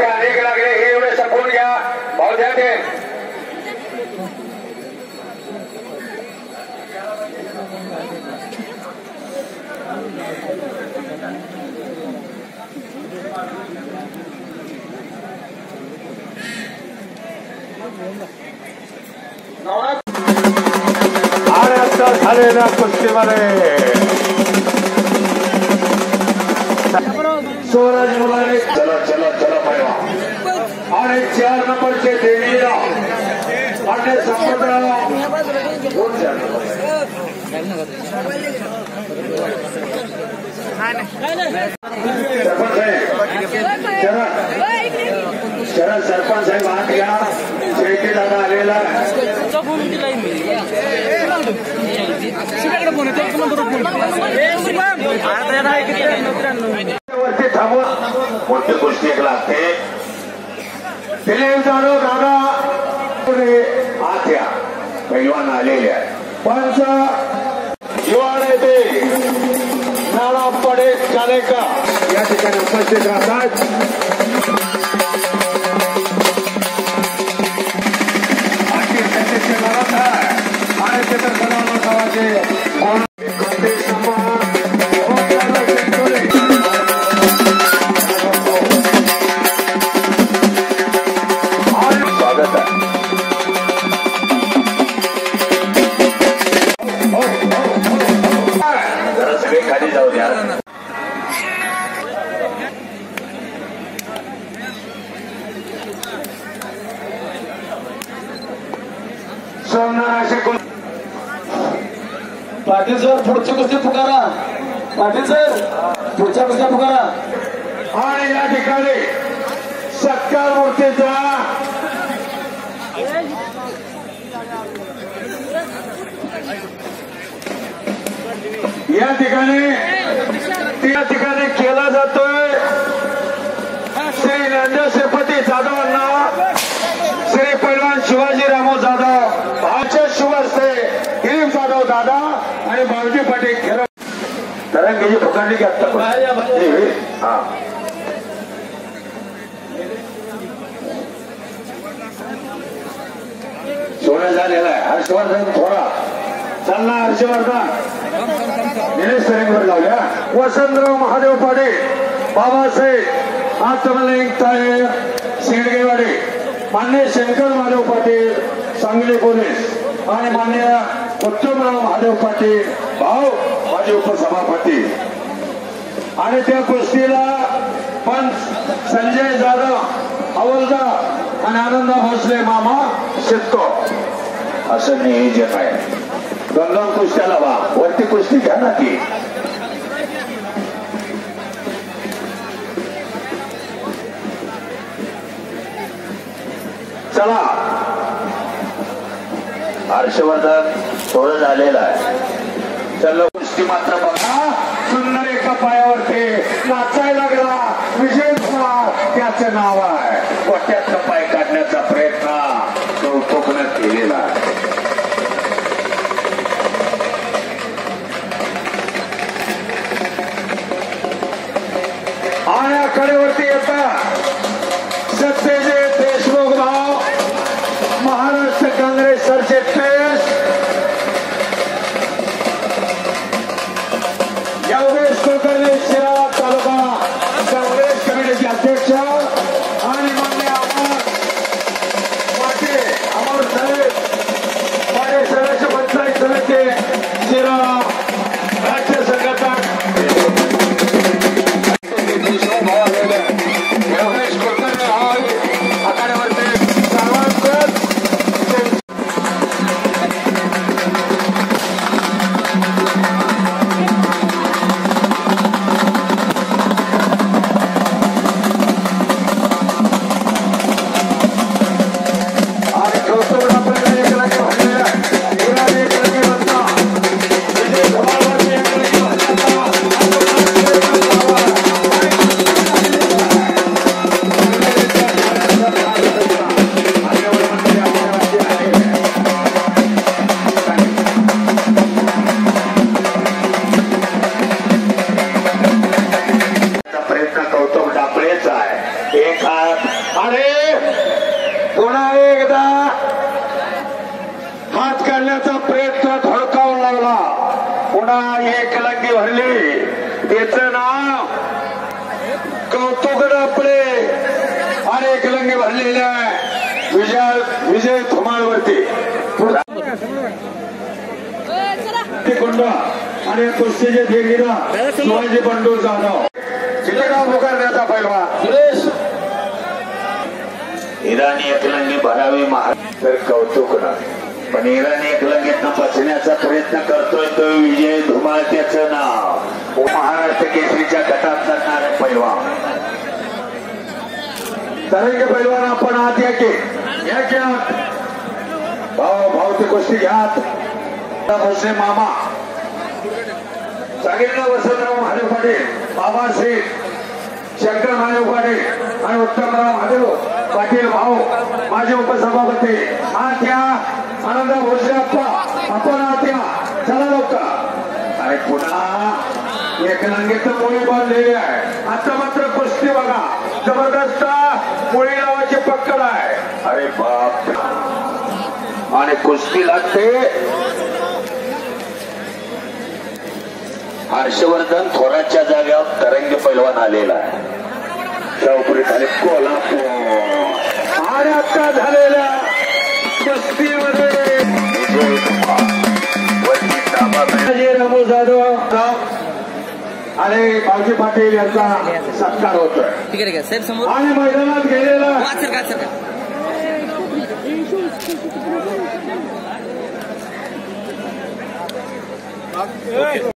अनेक लागले हे एवढे संपवून घ्या भाऊ द्या ते आणि आता झालेल्या कुस्तीमध्ये स्वराज मुलाने चला चला चला पैलवान आणि 4 नंबरचे देवीला आणि संपतराव 2 शरद सरपंच साहेब हात घ्या शेळके दादा आलेला वरती थांबून कोणती गोष्टी एक लागते दिलीप जाधव दादा हात घ्या पैलवान आलेल्या पंच युवा नेते नाना पडे चालेका या ठिकाणी उपस्थित राहतात आणि तिथं सलाम गावाचे स्वागत आहे जरा सगळे खाली जाऊ द्या पाटील सर पुढची कुस्ती पुकारा पाटील सर पुढच्या कुस्त्या पुकारा आणि या ठिकाणी सत्कार मूर्तीचा या ठिकाणी केला जातोय श्री नंद श्रीपती जाधवांना श्री पैलवान शिवाजी रामो जाधव भाच्या शुभ हस्ते दिलीप जाधव दादा आणि भाऊजी पाटील खेळ तरंगीची पकडली की आता हा सोहळा झालेला आहे हर्षवर्धन थोडा चालला हर्षवर्धन निलेश सरंगवर लावल्या वसंतराव महादेव पाटील बाबासाहेब आत्मलिंग ताळे शेडगेवाडी मान्य शंकर महादेव पाटील सांगली पोलीस आणि मान्य उत्तमराव महादेव पाटील भाऊ माजी उपसभापती आणि त्या कुस्तीला पंच संजय जाधव हवलदार आणि आनंदा भोसले मामा शितको असं नियोजन आहे 2 कुस्त्याला वा वरती कुस्ती घ्या ना ती चला हर्षवर्धन थोडं झालेलं आहे चल कुस्ती मात्र बघा सुंदर एका पायावरती नाचायला लागला विजय कुमार त्याचं नाव आहे गोट्यातला पाय काढण्याचा प्रयत्न कौतुकाने केलेला आहे आणि आखाड्यावरती येतात सत्यजित देशमुख भाऊ महाराष्ट्र काँग्रेस सरचिटणीस योगेश कुलकर्णी शिराळा तालुका काँग्रेस कमिटीचे अध्यक्ष आणि मान्य अमर साहेब माझे सदस्य पंचायत समिती शिराळा राज्य संघटक योगेश कुलकर्णी आखाड्यावरती घ्यात आणि पुन्हा एकदा हात काढण्याचा प्रयत्न धडकावून लावला. पुन्हा एक लंगी भरली. त्याचं नाव कौतुक आपले अनेक लंगी भरलेल्या विजय धुमाळवरती कुंड आणि कुस्तीचे देवीरा शिवाजी बंडू जाधव चित्रगाव पुकारण्याचा पैलवा सुरेश इराणी एकलंगी भरावी महाराज तर कौतुक ना. पण इराणी एकलंगीतनं बसण्याचा प्रयत्न करतोय तो विजय धुमाळ. त्याचं नाव महाराष्ट्र केसरीच्या गटात जाणारे पैलवान तरंग पैलवान. आपण आत या की भाऊ ते कुस्ती घ्यात. भोसले मामा सांगितलं वसंतराव महादेव पाटील, बाबासाहेब शंकर महादेव पाटील आणि उत्तमराव महादेव पाटील भाऊ माझे उपसभापती. आत या आनंद भोसले अप्पा आपण आत या. चला लवकर. आणि पुन्हा एक लंगीत मुळी बांधलेली आहे. आता मात्र कुस्ती बघा जबरदस्त मुळी नावाची पक्कड आहे. अरे बाप. आणि कुस्ती लागते. हर्षवर्धन थोरातच्या जागेवर तरंगी पैलवान आलेला आहे. शाहपुरी खाली कोल्हापूर आणि आता झालेल्या कुस्तीमध्ये रामू जाधव आणि बावजी पाटील यांचा सत्कार होतोय आणि मैदानात गेलेला